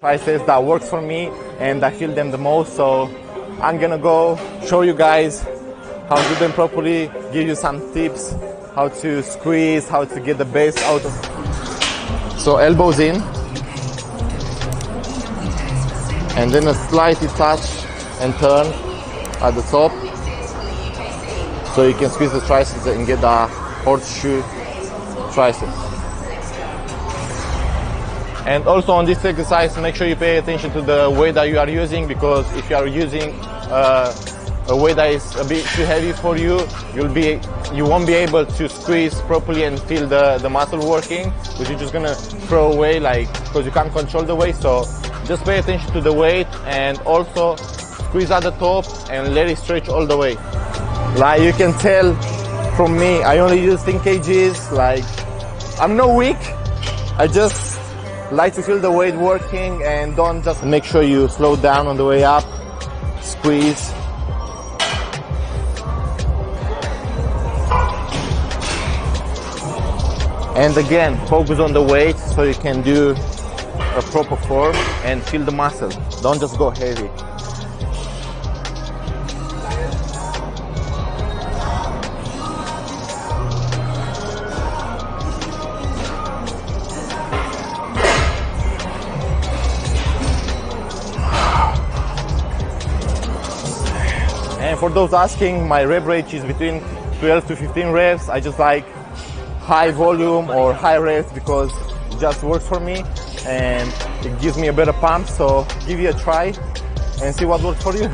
exercises that works for me and I feel them the most. So I'm gonna go show you guys how to do them properly, give you some tips, how to squeeze, how to get the best out of. So elbows in, and then a slightly touch and turn at the top, so you can squeeze the triceps and get the horseshoe triceps. And also on this exercise, make sure you pay attention to the weight that you are using, because if you are using a weight that is a bit too heavy for you, you won't be able to squeeze properly and feel the muscle working, because you're just gonna throw away, like, because you can't control the weight. So just pay attention to the weight and also squeeze at the top and let it stretch all the way. Like you can tell from me, I only use 10 kgs. Like, I'm not weak, I just like to feel the weight working, and don't just make sure you slow down on the way up, squeeze. And again, focus on the weight so you can do a proper form and feel the muscle. Don't just go heavy. And for those asking, my rep range is between 12 to 15 reps. I just like high volume or high reps because it just works for me and it gives me a better pump. So give it a try and see what works for you.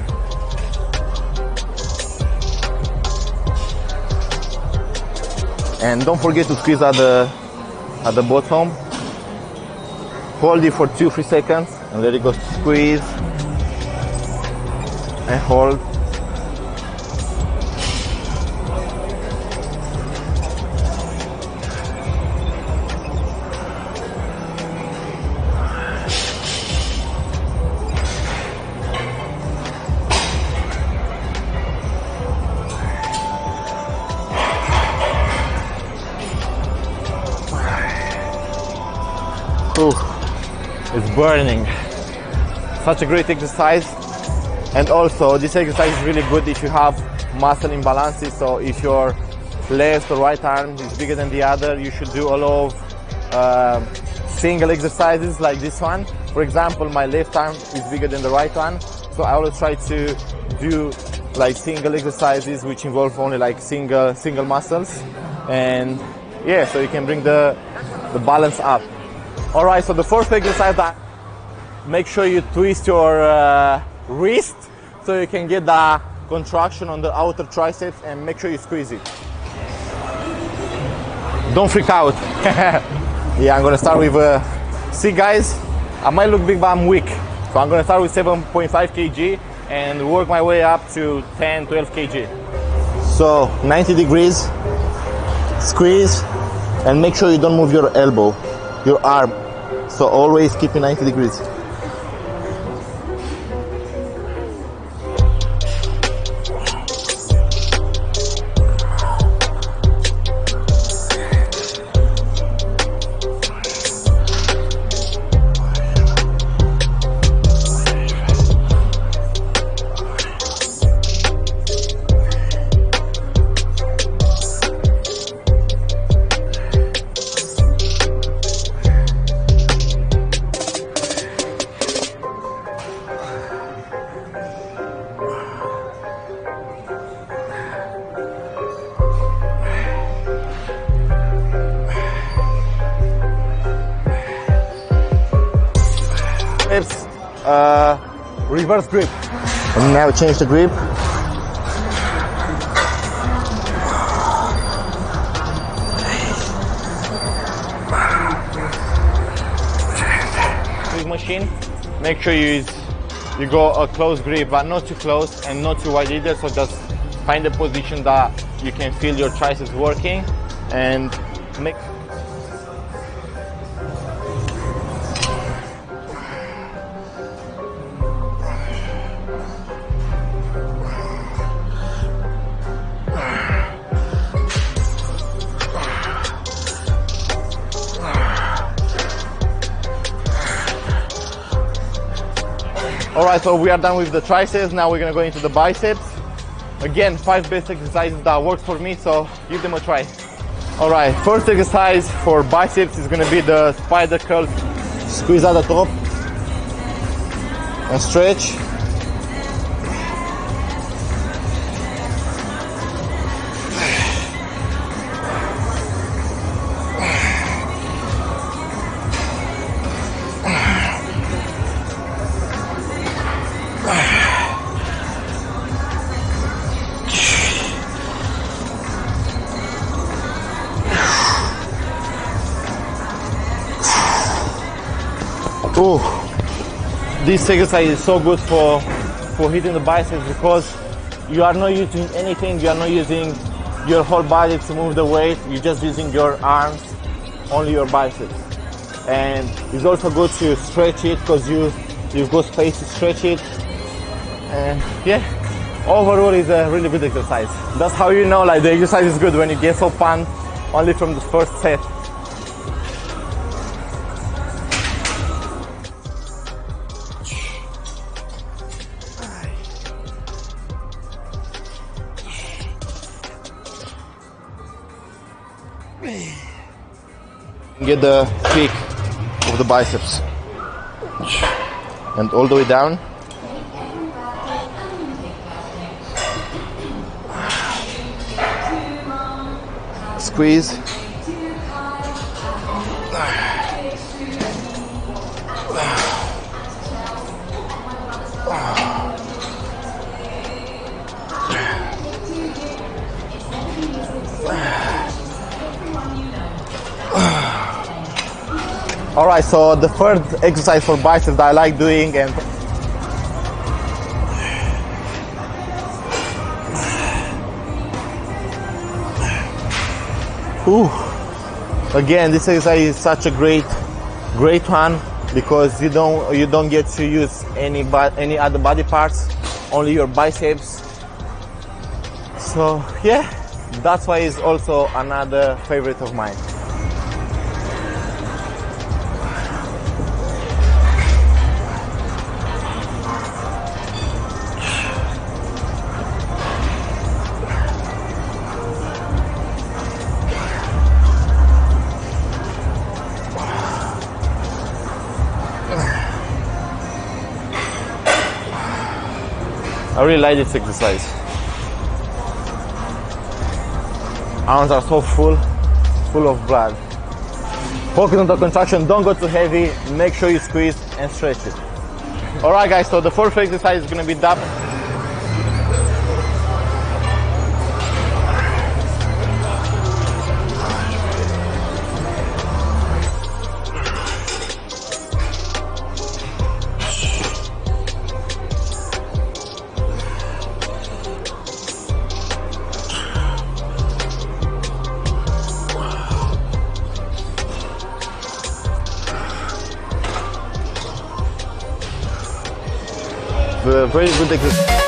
And don't forget to squeeze at the bottom. Hold it for 2-3 seconds and let it go. Squeeze and hold. It's burning. Such a great exercise. And also this exercise is really good if you have muscle imbalances. So if your left or right arm is bigger than the other, you should do a lot of single exercises like this one. For example, my left arm is bigger than the right one, so I always try to do like single exercises which involve only like single muscles. And yeah, so you can bring the balance up. All right, so the fourth exercise, make sure you twist your wrist so you can get the contraction on the outer triceps, and make sure you squeeze it. Don't freak out. Yeah, I'm gonna start with, see guys, I might look big but I'm weak. So I'm gonna start with 7.5 kg and work my way up to 10, 12 kg. So 90 degrees, squeeze, and make sure you don't move your elbow, your arm. So always keep it 90 degrees. Reverse grip. And now change the grip. Big machine. Make sure you go a close grip, but not too close and not too wide either. So just find a position that you can feel your triceps working and make. Alright, so we are done with the triceps. Now we're gonna go into the biceps. Again, 5 basic exercises that works for me, so give them a try. Alright, first exercise for biceps is gonna be the spider curl. Squeeze at the top and stretch. Oh, this exercise is so good for hitting the biceps because you are not using anything, you are not using your whole body to move the weight, you're just using your arms, only your biceps. And it's also good to stretch it because you've got space to stretch it. And yeah, overall it's a really good exercise. That's how you know like the exercise is good, when you get so pumped only from the first set. Get the peak of the biceps and all the way down. Squeeze. Alright, so the third exercise for biceps that I like doing, and again, this exercise is such a great one because you don't get to use any other body parts, only your biceps. So yeah, that's why it's also another favorite of mine. I really like this exercise. Arms are so full of blood. Focus on the contraction, don't go too heavy, make sure you squeeze and stretch it. Alright guys, so the fourth exercise is going to be that. Very good exercise.